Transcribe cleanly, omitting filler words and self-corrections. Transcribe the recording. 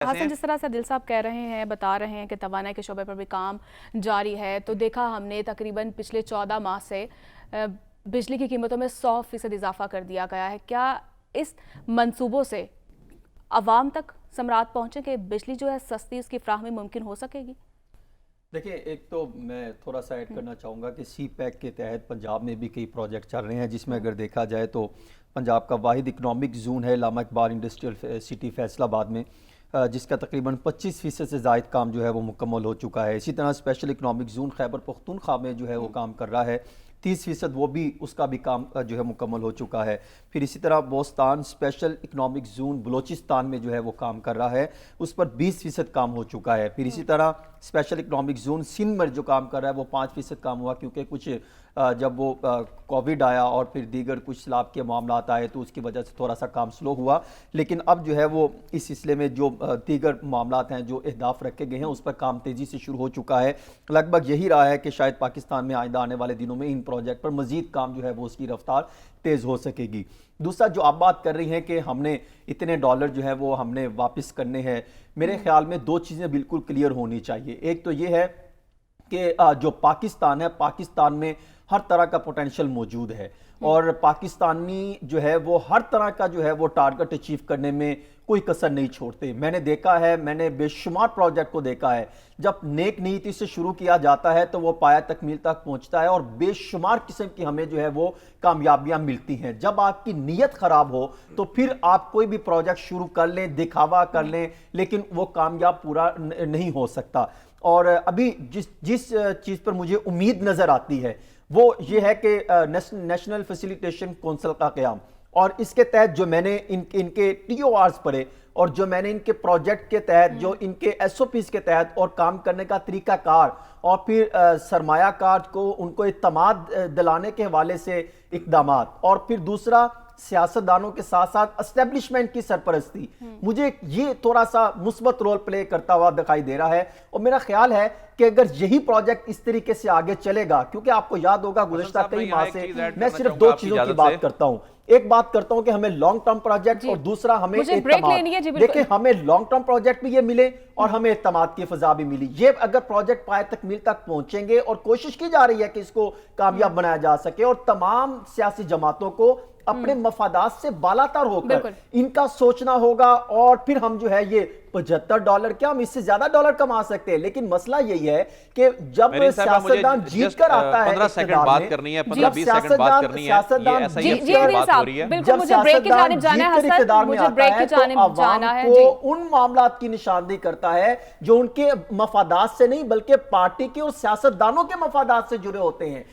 حسن، جس طرح سے دل صاحب کہہ رہے ہیں، بتا رہے ہیں کہ توانائی کے شعبے پر بھی کام جاری ہے، تو دیکھا ہم نے تقریباً پچھلے 14 ماہ سے بجلی کی قیمتوں میں 100% اضافہ کر دیا گیا ہے۔ کیا اس منصوبوں سے عوام تک ثمرات پہنچیں کہ بجلی جو ہے سستی، اس کی فراہمی ممکن ہو سکے گی؟ دیکھیں، ایک تو میں تھوڑا سا ایڈ کرنا چاہوں گا کہ سی پیک کے تحت پنجاب میں بھی کئی پروجیکٹ چل رہے ہیں، جس میں اگر دیکھا جائے تو پنجاب کا واحد اکنامک زون ہے علامہ اقبال انڈسٹریل سٹی فیصل آباد میں، جس کا تقریباً 25% سے زائد کام جو ہے وہ مکمل ہو چکا ہے۔ اسی طرح special economic zone Khyber Pakhtunkhwa میں جو ہے وہ کام کر رہا ہے، 30% وہ بھی اس کا بھی کام جو ہے مکمل ہو چکا ہے۔ پھر اسی طرح بوستان اسپیشل اکنامک زون بلوچستان میں جو ہے وہ کام کر رہا ہے، اس پر 20% کام ہو چکا ہے۔ پھر اسی طرح اسپیشل اکنامک زون سندھ میں جو کام کر رہا ہے وہ 5% کام ہوا، کیونکہ کچھ جب وہ کووڈ آیا اور پھر دیگر کچھ سیلاب کے معاملات آئے تو اس کی وجہ سے تھوڑا سا کام سلو ہوا، لیکن اب جو ہے وہ اس سلسلے میں جو دیگر معاملات ہیں، جو اہداف رکھے گئے ہیں، اس پر کام تیزی سے شروع ہو چکا ہے۔ لگ بھگ یہی رہا ہے کہ شاید پاکستان میں آئندہ آنے والے دنوں میں ان پروجیکٹ پر مزید کام جو ہے وہ اس کی رفتار تیز ہو سکے گی۔ دوسرا جو آپ بات کر رہی ہیں کہ ہم نے اتنے ڈالر جو ہے وہ ہم نے واپس کرنے ہیں، میرے خیال میں دو چیزیں بالکل کلیئر ہونی چاہیے۔ ایک تو یہ ہے کہ جو پاکستان ہے، پاکستان میں ہر طرح کا پوٹینشل موجود ہے، اور پاکستانی جو ہے وہ ہر طرح کا جو ہے وہ ٹارگٹ اچیو کرنے میں کوئی کسر نہیں چھوڑتے۔ میں نے دیکھا ہے، میں نے بے شمار پروجیکٹ کو دیکھا ہے، جب نیک نیتی سے شروع کیا جاتا ہے تو وہ پایہ تکمیل تک پہنچتا ہے اور بے شمار قسم کی ہمیں جو ہے وہ کامیابیاں ملتی ہیں۔ جب آپ کی نیت خراب ہو تو پھر آپ کوئی بھی پروجیکٹ شروع کر لیں، دکھاوا کر لیں، لیکن وہ کامیاب پورا نہیں ہو سکتا۔ اور ابھی جس چیز پر مجھے امید نظر آتی ہے وہ یہ ہے کہ نیشنل فیسیلیٹیشن کونسل کا قیام، اور اس کے تحت جو میں نے ان کے ٹی او آرز پڑھے اور جو میں نے ان کے پروجیکٹ کے تحت، جو ان کے ایس او پیز کے تحت اور کام کرنے کا طریقہ کار اور پھر سرمایہ کار کو ان کو اعتماد دلانے کے حوالے سے اقدامات، اور پھر دوسرا سیاستدانوں کے ساتھ ساتھ اسٹیبلشمنٹ کی سرپرستی، مجھے یہ تھوڑا سا مثبت رول پلے کرتا ہوا دکھائی دے رہا ہے۔ اور میرا خیال ہے کہ اگر یہی پروجیکٹ اس طریقے سے آگے چلے گا، کیونکہ آپ کو یاد ہوگا گزشتہ کئی ماہ سے میں صرف دو چیزوں کی بات کرتا ہوں، ایک بات کرتا ہوں کہ ہمیں لانگ ٹرم پروجیکٹ اور دوسرا ہمیں اعتماد۔ دیکھیں، ہمیں لانگ ٹرم پروجیکٹ بھی یہ ملے اور ہمیں اعتماد کی فضا بھی ملی۔ یہ اگر پروجیکٹ پائے تکمیل تک پہنچیں گے، اور کوشش کی جا رہی ہے کہ اس کو کامیاب بنایا جا سکے، اور تمام سیاسی جماعتوں کو اپنے مفادات سے بالاتر ہو کر ان کا سوچنا ہوگا، اور پھر ہم جو ہے یہ $75 کیا، ہم اس سے زیادہ ڈالر کما سکتے ہیں، لیکن مسئلہ یہی ہے کہ جب سیاستدان جیت کر آتا ہے 15 سیکنڈ بات کرنی ہے، 15-20 سیکنڈ بات کرنی ہے، یہ ایسا ہی بات ہو رہی ہے۔ بالکل، مجھے بریک کی جانب جانا ہے حسن، مجھے بریک کی جانب جانا ہے۔ وہ ان معاملات کی نشاندہی کرتا ہے جو ان کے مفادات سے نہیں بلکہ پارٹی کے اور سیاستدانوں کے مفادات سے جڑے ہوتے ہیں۔